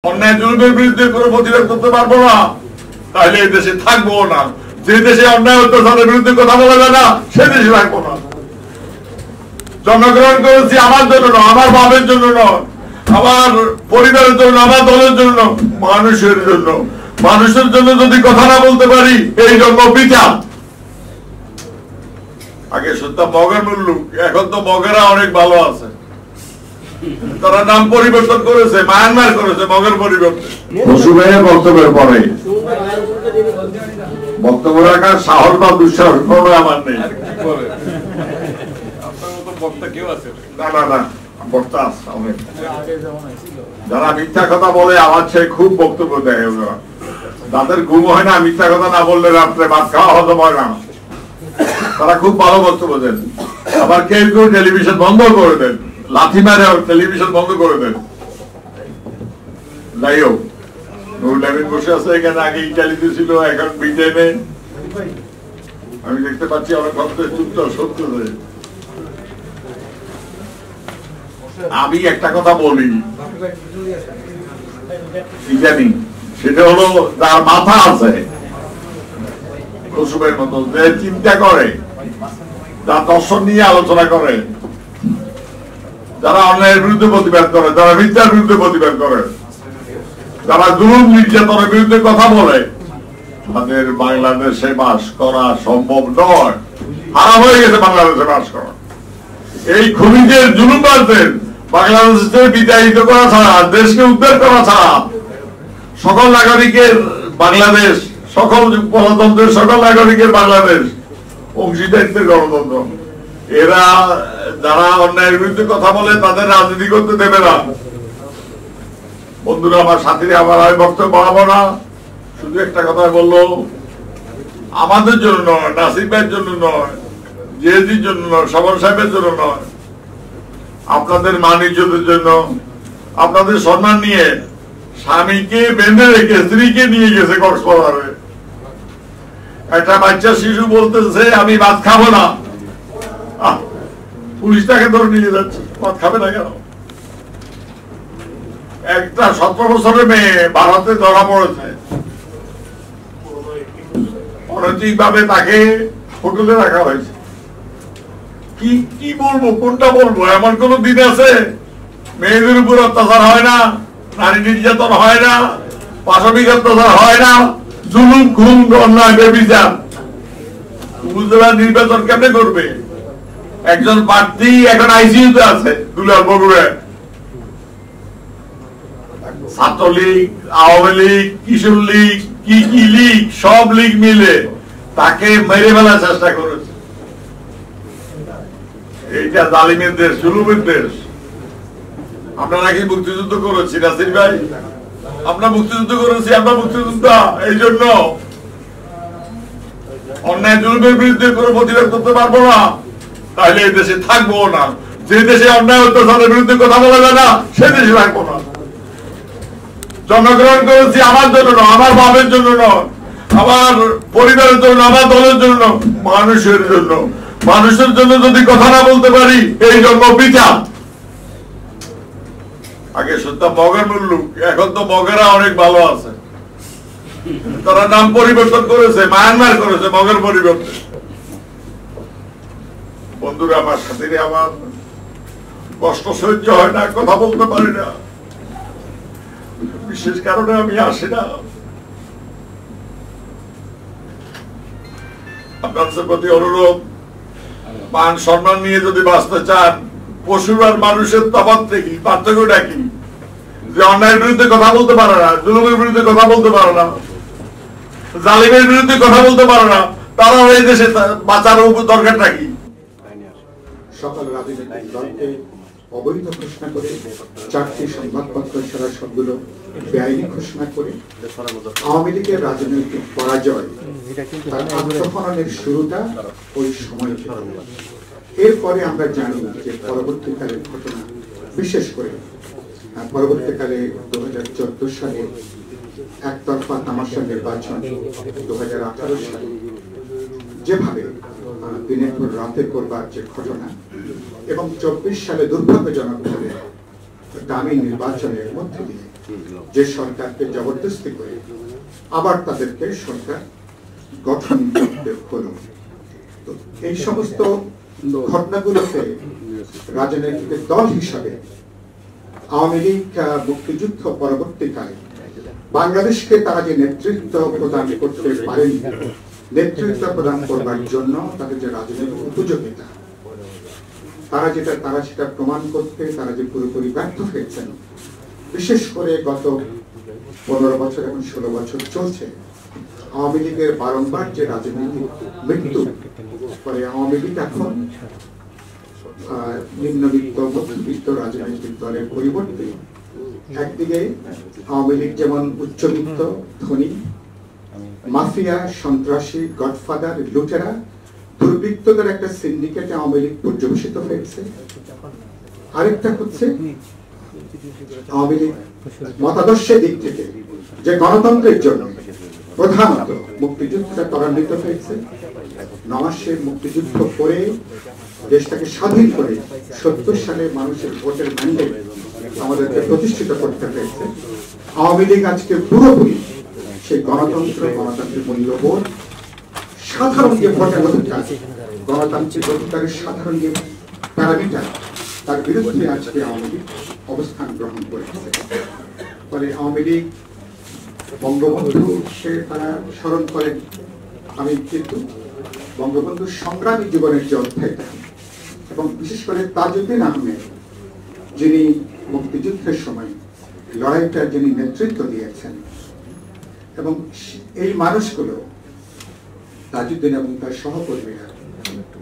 অন্যায় জুলুমের বিরুদ্ধে কোনো প্রতিবাদ করতে পারবো না, তাহলে এই দেশে থাকবো না। যে দেশে অন্যায় অত্যাচারের বিরুদ্ধে কথা বলা যায় না, সে দেশে থাকবো না। জন্মগ্রহণ করেছি আমার জন্য নয়, আমার বাপের জন্য নয়, আমার পরিবারের জন্য, আমার দলের জন্য, মানুষের জন্য। মানুষের জন্য যদি কথা না বলতে পারি, এই জন্ম বৃথা। আগে শুনতাম মগের মূল্য, এখন তো মগেরা অনেক ভালো আছে, তারা নাম পরিবর্তন করেছে, মায়ানমার করেছে মগের পরিবর্তে। পশুভাইয়ের বক্তব্যের পরে বক্তব্য রাখার সাহস বা দুঃসাহস কোনো আমার নেই। যারা মিথ্যা কথা বলে আমার চেয়ে খুব বক্তব্য দেয়, তাদের ঘুম হয় না মিথ্যা কথা না বললে, রাত্রে ভাত খাওয়া হজম হয় না। তারা খুব ভালো বক্তব্য দেন। আবার কেউ কেউ টেলিভিশন বন্ধ করে দেন, লাথি মারে টেলিভিশন বন্ধ করে দেন। যাই হোক, নুরুল আমিন বসে আছে এখানে, আগে ইটালিতে ছিল, এখন ব্রিটেনে। আমি দেখতে পাচ্ছি অনেক চুপচাপ সত্য। আমি একটা কথা বলি জানি, সেটা হলো যার মাথা আছে কুসুমের মতো, যে চিন্তা করে, যার দর্শন নিয়ে আলোচনা করে, যারা অন্যায়ের বিরুদ্ধে প্রতিবাদ করে, যারা মিথ্যার বিরুদ্ধে প্রতিবাদ করে, যারা জুলুম নির্যাতনের বিরুদ্ধে কথা বলে, তাদের বাংলাদেশে বাস করা সম্ভব নয়। হারাম হয়ে গেছে বাংলাদেশে বাস করা। এই খুনিদের জুলুমবাজদের বাংলাদেশে বিতাড়িত করা ছাড়া, দেশকে উদ্ধার করা ছাড়া, সকল নাগরিকের বাংলাদেশ, সকল গণতন্ত্রের সকল নাগরিকের বাংলাদেশ অংশীদারিত্বের গণতন্ত্র। এরা যারা অন্যায়ের বিরুদ্ধে কথা বলে, তাদের রাজনীতি করতে দেবে না। বন্ধুরা, আমার সাথীরা, আমার আমি বক্তব্য বাড়াবো না, শুধু একটা কথা বললো, আমাদের জন্য নয়, নাসির ভাইয়ের জন্য নয়, জেএসির জন্য নয়, সবর সাহেবের জন্য নয়, আপনাদের মান ইজ্জতের জন্য। আপনাদের সম্মান নিয়ে স্বামীকে বেঁধে রেখে স্ত্রীকে নিয়ে গেছে কক্সবাজারে। একটা বাচ্চা শিশু বলতেছে আমি ভাত খাবো না, পুলিশ তাকে ধরে নিয়ে যাচ্ছে। ভাত খাবে না কেন? একটা 17 বছরের মেয়ে ভারতে ধরা পড়েছে, অনৈতিক ভাবে তাকে হোটেলে রাখা হয়েছে। কি বলবো, কোনটা বলবো? এমন কোন দিন আছে মেয়েদের উপর অত্যাচার হয় না, নারী নির্যাতন হয় না, পাশবিক অত্যাচার হয় না, জুলুম, খুন, অন্যায়, বেবিচার? উপজেলা নির্বাচন কেমনে করবে? একজন প্রার্থী এখন আইসিইউতে আছে, দুলাল বগুড়ায়। ছাত্রলীগ, আওয়ামী লীগ, কিশোর লীগ, কি লীগ, সব লীগ মিলে তাকে মেরে ফেলার চেষ্টা করেছে। এইটা জালিমের দেশ, জুলুমের দেশ। আমরা নাকি মুক্তিযুদ্ধ করেছি নাসির ভাই? আমরা মুক্তিযুদ্ধ করেছি, আমরা মুক্তিযোদ্ধা। এই জন্য অন্যায় জুলুমের বিরুদ্ধে কোনো প্রতিবাদ করতে পারবো না, তাহলে এই দেশে থাকবো না। যে দেশে অন্যায় অত্যাচারের বিরুদ্ধে কথা বলা যায় না, সে দেশে থাকবো না। জন্মগ্রহণ করেছি আমার জন্য নয়, আমার বাপের জন্য নয়, আমার পরিবারের জন্য, আমার দলের জন্য, মানুষের জন্য। মানুষের জন্য যদি কথা না বলতে পারি, এই জন্ম বৃথা। আগে শুনতাম মগের মূল্য, এখন তো মগেরা অনেক ভালো আছে, তারা নাম পরিবর্তন করেছে, মায়ানমার করেছে মগের পরিবর্তে। বন্ধুরা, আমার সাথে আমার কষ্ট সহ্য হয় না, কথা বলতে পারি না, বিশেষ কারণে আমি আসি না। আপনাদের প্রতি অনুরোধ, মান সম্মান নিয়ে যদি বাঁচতে চান, পশুর আর মানুষের তফাৎ কি, পার্থক্যটা কি? যে অন্যায়ের বিরুদ্ধে কথা বলতে পারে না, জুলুমের বিরুদ্ধে কথা বলতে পারে না, জালিমের বিরুদ্ধে কথা বলতে পারে না, তারা এই দেশে বাঁচার দরকারটা কি? সকল রাজনৈতিক দলকে অবৈধ ঘোষণা করে, 4টি সংবাদপত্র ছাড়া সবগুলো বেআইনি ঘোষণা করে আওয়ামী লীগের রাজনৈতিক পরাজয়, তার আত্মহননের শুরুটা ওই সময়। এরপরে আমরা জানি যে পরবর্তীকালের ঘটনা, বিশেষ করে পরবর্তীকালে 2014 সালে একতরফা তামাশা নির্বাচন, 2018 সালে যেভাবে দিনের পর রাতে করবার যে ঘটনা, এবং 24 সালে দুর্ভাগ্যজনকভাবে দামি নির্বাচনের মধ্যে দিয়ে যে সরকারকে জবরদস্তি করে আবার তাদেরকে সরকার গঠন করতে হলো। তো এই সমস্ত ঘটনাগুলোতে রাজনৈতিক দল হিসাবে আওয়ামী লীগ মুক্তিযুদ্ধ পরবর্তীকালে বাংলাদেশকে তারা যে নেতৃত্ব প্রদান করতে পারেনি, নেতৃত্ব প্রদান করবার জন্য তাদের যে রাজনৈতিক উপযোগিতা, তারা সেটা প্রমাণ করতে তারা যে পুরোপুরি ব্যর্থ হয়েছেন। বিশেষ করে গত 15 বছর এবং 16 বছর চলছে আওয়ামী লীগের বারংবার যে রাজনৈতিক মৃত্যু, পরে আওয়ামী লীগ এখন নিম্নবিত্ত মধ্যবিত্ত রাজনৈতিক দলের পরিবর্তে একদিকে আওয়ামী লীগ যেমন উচ্চবিত্ত ধনী মাফিয়া সন্ত্রাসী গডফাদার লুটেরা দুর্বৃত্তদের একটা সিন্ডিকেটে আওয়ামী লীগ পর্যবেসিত হয়েছে। আরেকটা হচ্ছে আওয়ামী লীগ মতাদর্শের দিক থেকে যে গণতন্ত্রের জন্য প্রধানত মুক্তিযুদ্ধটা ত্বরান্বিত হয়েছে। 9 মাসের মুক্তিযুদ্ধ করে দেশটাকে স্বাধীন করে 70 সালে মানুষের ভোটের ম্যান্ডেট আমাদেরকে প্রতিষ্ঠিত করতে হয়েছে। আওয়ামী লীগ আজকে পুরোপুরি সেই গণতান্ত্রিক মূল্যবোধ, সাধারণ যে ভোটের অধিকার, গণতান্ত্রিক অধিকারের সাধারণ যে প্যারামিটার, তার বিরুদ্ধে আজকে আওয়ামী লীগ অবস্থান গ্রহণ করেছে। ফলে আওয়ামী লীগ বঙ্গবন্ধু সে তারা স্মরণ করেন। আমি কিন্তু বঙ্গবন্ধুর সংগ্রামী জীবনের যে অধ্যায়টা এবং বিশেষ করে তাজউদ্দিন আহমেদ যিনি মুক্তিযুদ্ধের সময় লড়াইটার যিনি নেতৃত্ব দিয়েছেন, এবং এই মানুষগুলো তাজউদ্দিন এবং তার সহকর্মীরা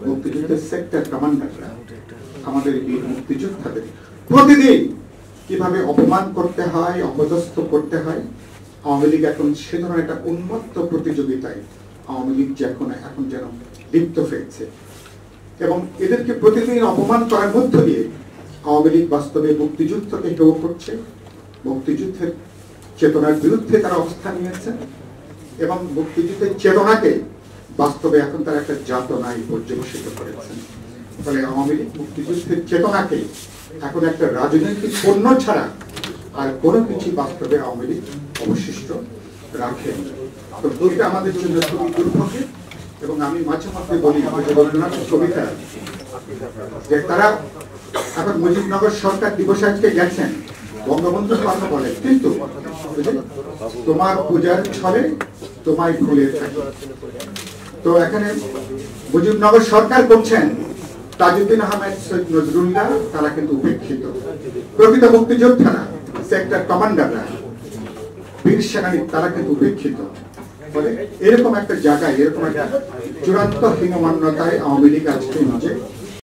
মুক্তিযুদ্ধের সেক্টর কমান্ডাররা আমাদের এই মুক্তিযোদ্ধাদের প্রতিদিন কিভাবে অপমান করতে হয়, অপদস্থ করতে হয়, আওয়ামী লীগ এখন সে ধরনের একটা উন্মত্ত প্রতিযোগিতায় আওয়ামী লীগ এখন যেন লিপ্ত হয়েছে। এবং এদেরকে প্রতিদিন অপমান করার মধ্য দিয়ে আওয়ামী লীগ বাস্তবে মুক্তিযুদ্ধকে হেয় করছে, মুক্তিযুদ্ধের চেতনার বিরুদ্ধে তারা অবস্থান নিয়েছে এবং মুক্তিযুদ্ধের চেতনাকে বাস্তবে এখন তারা একটা যাতনায় পর্যবেসিত করেছেন। ফলে আওয়ামী লীগ মুক্তিযুদ্ধের চেতনাকে এখন একটা রাজনৈতিক পণ্য ছাড়া আর কোনো কিছু বাস্তবে আওয়ামী লীগ অবশিষ্ট রাখে। তো এটা আমাদের জন্য খুবই দুর্ভাগ্যের। এবং আমি মাঝে মধ্যে বলি রবীন্দ্রনাথের কবিতা যে তারা এখন মুজিবনগর সরকার দিবস আজকে গেছেন, বঙ্গবন্ধুর কথা বলে, কিন্তু তোমার পূজার ছলে তোমায় ভুলে থাকি। তো এখানে মুজিবনগর সরকার করছেন, তাজউদ্দিন আহমেদ, সৈয়দ নজরুল্লাহ তারা কিন্তু উপেক্ষিত। প্রকৃত মুক্তিযোদ্ধারা, সেক্টর কমান্ডাররা, বীর সেনানী তারা কিন্তু উপেক্ষিত। ফলে এরকম একটা জায়গায়, এরকম একটা চূড়ান্ত হীনমান্যতায় আওয়ামী লীগ আজকে নিজে